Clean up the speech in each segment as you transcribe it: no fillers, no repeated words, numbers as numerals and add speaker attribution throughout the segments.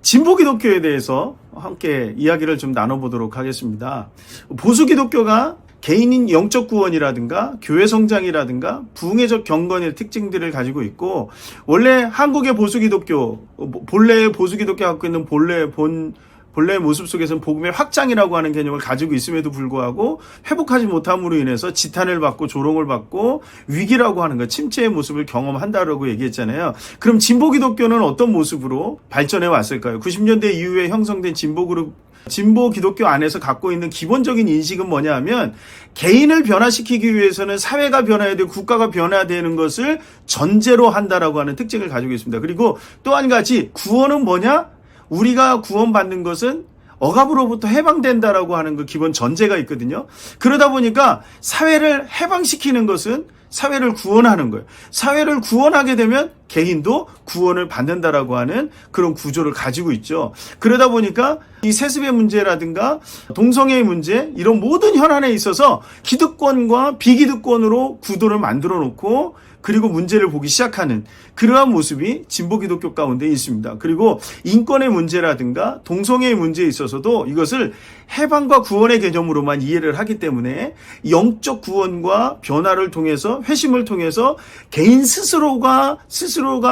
Speaker 1: 진보 기독교에 대해서 함께 이야기를 좀 나눠보도록 하겠습니다. 보수 기독교가 개인인 영적 구원이라든가 교회 성장이라든가 부흥회적 경건의 특징들을 가지고 있고, 원래 한국의 보수 기독교, 본래의 보수 기독교가 갖고 있는 본래의 모습 속에서는 복음의 확장이라고 하는 개념을 가지고 있음에도 불구하고 회복하지 못함으로 인해서 지탄을 받고 조롱을 받고 위기라고 하는 것, 침체의 모습을 경험한다라고 얘기했잖아요. 그럼 진보 기독교는 어떤 모습으로 발전해 왔을까요? 90년대 이후에 형성된 진보 기독교 안에서 갖고 있는 기본적인 인식은 뭐냐 하면, 개인을 변화시키기 위해서는 사회가 변화해야 되고 국가가 변화해야 되는 것을 전제로 한다라고 하는 특징을 가지고 있습니다. 그리고 또 한 가지, 구원은 뭐냐? 우리가 구원받는 것은 억압으로부터 해방된다라고 하는 그 기본 전제가 있거든요. 그러다 보니까 사회를 해방시키는 것은 사회를 구원하는 거예요. 사회를 구원하게 되면 개인도 구원을 받는다라고 하는 그런 구조를 가지고 있죠. 그러다 보니까 이 세습의 문제라든가 동성애의 문제, 이런 모든 현안에 있어서 기득권과 비기득권으로 구도를 만들어 놓고 그리고 문제를 보기 시작하는 그러한 모습이 진보 기독교 가운데 있습니다. 그리고 인권의 문제라든가 동성애의 문제에 있어서도 이것을 해방과 구원의 개념으로만 이해를 하기 때문에 영적 구원과 변화를 통해서, 회심을 통해서 개인 스스로가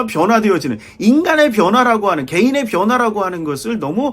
Speaker 1: 변화되어지는, 인간의 변화라고 하는, 개인의 변화라고 하는 것을 너무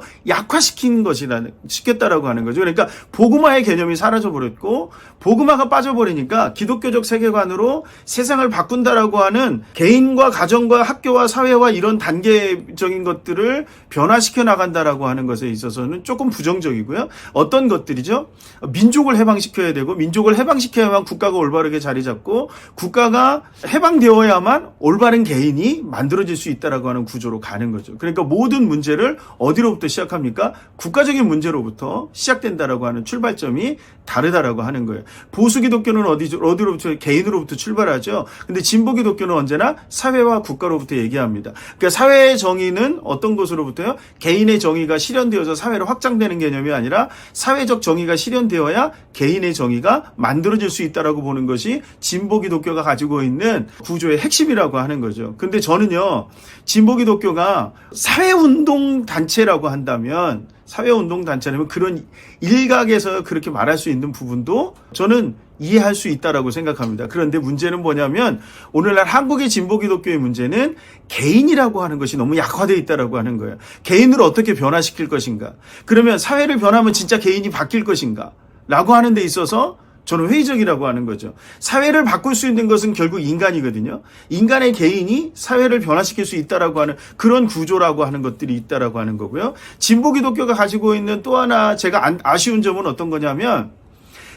Speaker 1: 시켰다라고 하는 거죠. 그러니까 복음화의 개념이 사라져버렸고, 복음화가 빠져버리니까 기독교적 세계관으로 세상을 바꾼다라고 하는 개인과 가정과 학교와 사회와 이런 단계적인 것들을 변화시켜 나간다라고 하는 것에 있어서는 조금 부정적이고요. 어떤 것들이죠? 민족을 해방시켜야 되고, 민족을 해방시켜야만 국가가 올바르게 자리 잡고, 국가가 해방되어야만 올바른 개인이 만들어질 수 있다라고 하는 구조로 가는 거죠. 그러니까 모든 문제를 어디로부터 시작합니까? 국가적인 문제로부터 시작된다라고 하는 출발점이 다르다라고 하는 거예요. 보수 기독교는 어디로부터? 개인으로부터 출발하죠. 근데 진보 기독교는 언제나 사회와 국가로부터 얘기합니다. 그러니까 사회의 정의는 어떤 것으로부터요? 개인의 정의가 실현되어서 사회로 확장되는 개념이 아니라 사회적 정의가 실현되어야 개인의 정의가 만들어질 수 있다라고 보는 것이 진보 기독교가 가지고 있는 구조의 핵심이라고 하는 거죠. 근데 저는요, 진보 기독교가 사회운동 단체라고 한다면, 사회운동단체라면 그런 일각에서 그렇게 말할 수 있는 부분도 저는 이해할 수 있다라고 생각합니다. 그런데 문제는 뭐냐면, 오늘날 한국의 진보 기독교의 문제는 개인이라고 하는 것이 너무 약화되어 있다라고 하는 거예요. 개인으로 어떻게 변화시킬 것인가? 그러면 사회를 변하면 진짜 개인이 바뀔 것인가? 라고 하는 데 있어서 저는 회의적이라고 하는 거죠. 사회를 바꿀 수 있는 것은 결국 인간이거든요. 인간의 개인이 사회를 변화시킬 수 있다라고 하는 그런 구조라고 하는 것들이 있다라고 하는 거고요. 진보 기독교가 가지고 있는 또 하나 제가 아쉬운 점은 어떤 거냐면,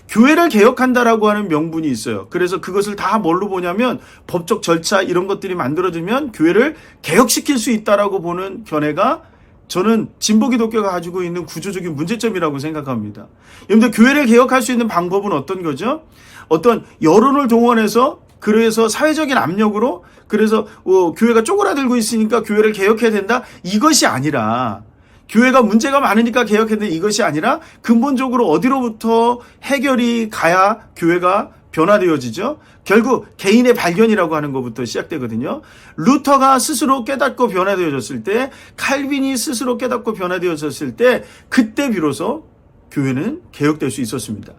Speaker 1: 교회를 개혁한다라고 하는 명분이 있어요. 그래서 그것을 다 뭘로 보냐면, 법적 절차 이런 것들이 만들어지면 교회를 개혁시킬 수 있다라고 보는 견해가 저는 진보 기독교가 가지고 있는 구조적인 문제점이라고 생각합니다. 여러분들, 교회를 개혁할 수 있는 방법은 어떤 거죠? 어떤 여론을 동원해서, 그래서 사회적인 압력으로, 그래서 교회가 쪼그라들고 있으니까 교회를 개혁해야 된다? 이것이 아니라, 교회가 문제가 많으니까 개혁해야 된다? 이것이 아니라 근본적으로 어디로부터 해결이 가야 교회가 변화되어지죠? 결국 개인의 발견이라고 하는 것부터 시작되거든요. 루터가 스스로 깨닫고 변화되어졌을 때, 칼빈이 스스로 깨닫고 변화되어졌을 때, 그때 비로소 교회는 개혁될 수 있었습니다.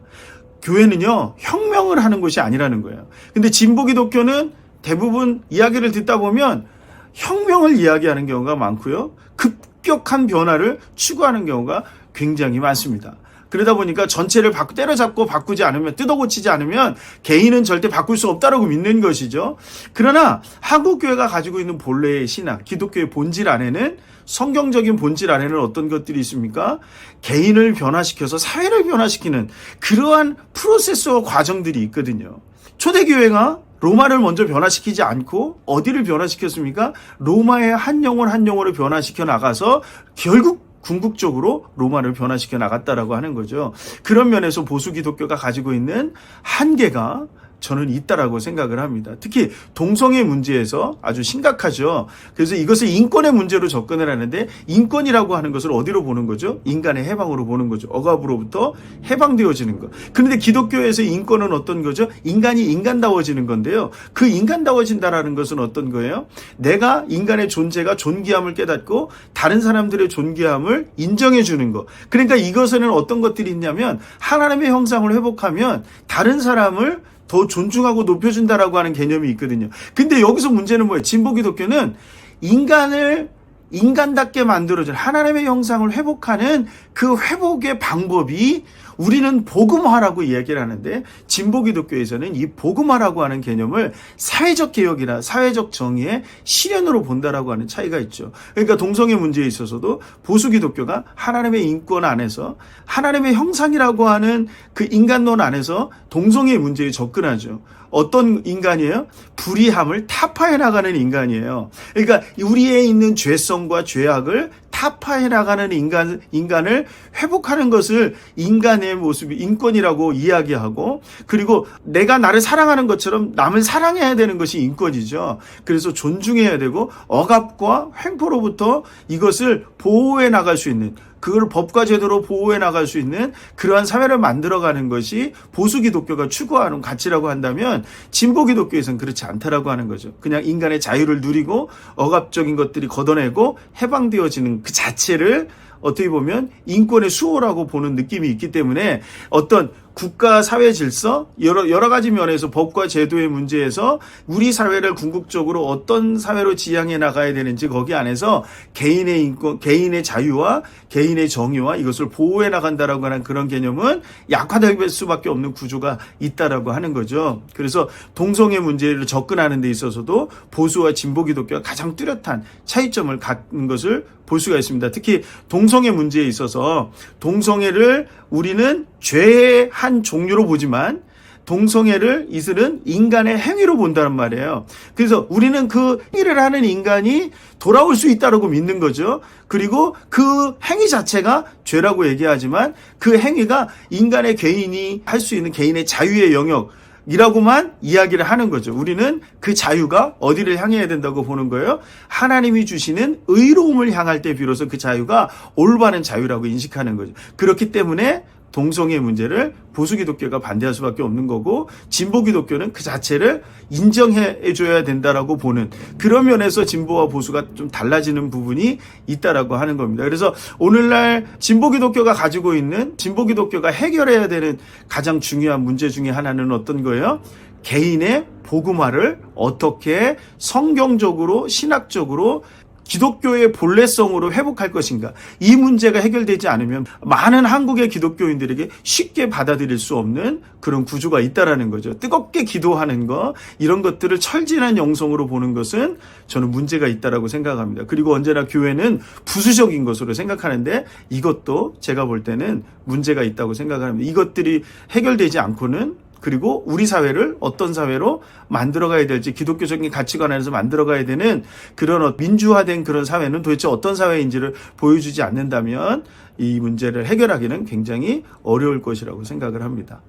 Speaker 1: 교회는요, 혁명을 하는 것이 아니라는 거예요. 근데 진보 기독교는 대부분 이야기를 듣다 보면 혁명을 이야기하는 경우가 많고요, 급격한 변화를 추구하는 경우가 굉장히 많습니다. 그러다 보니까 전체를 때려잡고 바꾸지 않으면, 뜯어고치지 않으면 개인은 절대 바꿀 수 없다라고 믿는 것이죠. 그러나 한국교회가 가지고 있는 본래의 신학, 기독교의 본질 안에는, 성경적인 본질 안에는 어떤 것들이 있습니까? 개인을 변화시켜서 사회를 변화시키는 그러한 프로세스와 과정들이 있거든요. 초대교회가 로마를 먼저 변화시키지 않고 어디를 변화시켰습니까? 로마의 한 영혼 한 영혼을 변화시켜 나가서 결국 궁극적으로 로마를 변화시켜 나갔다라고 하는 거죠. 그런 면에서 보수 기독교가 가지고 있는 한계가 저는 있다라고 생각을 합니다. 특히 동성애 문제에서 아주 심각하죠. 그래서 이것을 인권의 문제로 접근을 하는데 인권이라고 하는 것을 어디로 보는 거죠? 인간의 해방으로 보는 거죠. 억압으로부터 해방되어지는 것. 그런데 기독교에서 인권은 어떤 거죠? 인간이 인간다워지는 건데요. 그 인간다워진다라는 것은 어떤 거예요? 내가 인간의 존재가 존귀함을 깨닫고 다른 사람들의 존귀함을 인정해 주는 것. 그러니까 이것에는 어떤 것들이 있냐면 하나님의 형상을 회복하면 다른 사람을 더 존중하고 높여준다라고 하는 개념이 있거든요. 근데 여기서 문제는 뭐예요? 진보 기독교는 인간을 인간답게 만들어준 하나님의 형상을 회복하는 그 회복의 방법이 우리는 복음화라고 이야기를 하는데 진보 기독교에서는 이 복음화라고 하는 개념을 사회적 개혁이나 사회적 정의의 실현으로 본다라고 하는 차이가 있죠. 그러니까 동성애 문제에 있어서도 보수 기독교가 하나님의 인권 안에서 하나님의 형상이라고 하는 그 인간론 안에서 동성애 문제에 접근하죠. 어떤 인간이에요? 불의함을 타파해 나가는 인간이에요. 그러니까 우리에 있는 죄성과 죄악을 타파해 나가는 인간을 회복하는 것을 인간의 모습이 인권이라고 이야기하고, 그리고 내가 나를 사랑하는 것처럼 남을 사랑해야 되는 것이 인권이죠. 그래서 존중해야 되고 억압과 횡포로부터 이것을 보호해 나갈 수 있는, 그걸 법과 제도로 보호해 나갈 수 있는 그러한 사회를 만들어가는 것이 보수 기독교가 추구하는 가치라고 한다면 진보 기독교에서는 그렇지 않다라고 하는 거죠. 그냥 인간의 자유를 누리고 억압적인 것들이 걷어내고 해방되어지는 그 자체를 어떻게 보면 인권의 수호라고 보는 느낌이 있기 때문에 어떤 국가 사회 질서 여러 가지 면에서 법과 제도의 문제에서 우리 사회를 궁극적으로 어떤 사회로 지향해 나가야 되는지 거기 안에서 개인의 인권, 개인의 자유와 개인의 정의와 이것을 보호해 나간다라고 하는 그런 개념은 약화될 수밖에 없는 구조가 있다라고 하는 거죠. 그래서 동성애 문제를 접근하는 데 있어서도 보수와 진보 기독교가 가장 뚜렷한 차이점을 갖는 것을 볼 수가 있습니다. 특히 동성애 문제에 있어서 동성애를 우리는 죄의 한 종류로 보지만 동성애를 이들은 인간의 행위로 본다는 말이에요. 그래서 우리는 그 행위를 하는 인간이 돌아올 수 있다고 믿는 거죠. 그리고 그 행위 자체가 죄라고 얘기하지만 그 행위가 인간의 개인이 할 수 있는 개인의 자유의 영역 이라고만 이야기를 하는 거죠. 우리는 그 자유가 어디를 향해야 된다고 보는 거예요? 하나님이 주시는 의로움을 향할 때 비로소 그 자유가 올바른 자유라고 인식하는 거죠. 그렇기 때문에 동성애 문제를 보수 기독교가 반대할 수밖에 없는 거고 진보 기독교는 그 자체를 인정해 줘야 된다라고 보는 그런 면에서 진보와 보수가 좀 달라지는 부분이 있다라고 하는 겁니다. 그래서 오늘날 진보 기독교가 가지고 있는 진보 기독교가 해결해야 되는 가장 중요한 문제 중에 하나는 어떤 거예요? 개인의 복음화를 어떻게 성경적으로 신학적으로 기독교의 본래성으로 회복할 것인가. 이 문제가 해결되지 않으면 많은 한국의 기독교인들에게 쉽게 받아들일 수 없는 그런 구조가 있다라는 거죠. 뜨겁게 기도하는 거 이런 것들을 철진한 영성으로 보는 것은 저는 문제가 있다라고 생각합니다. 그리고 언제나 교회는 부수적인 것으로 생각하는데 이것도 제가 볼 때는 문제가 있다고 생각합니다. 이것들이 해결되지 않고는 그리고 우리 사회를 어떤 사회로 만들어가야 될지 기독교적인 가치관 안에서 만들어가야 되는 그런 민주화된 그런 사회는 도대체 어떤 사회인지를 보여주지 않는다면 이 문제를 해결하기는 굉장히 어려울 것이라고 생각을 합니다.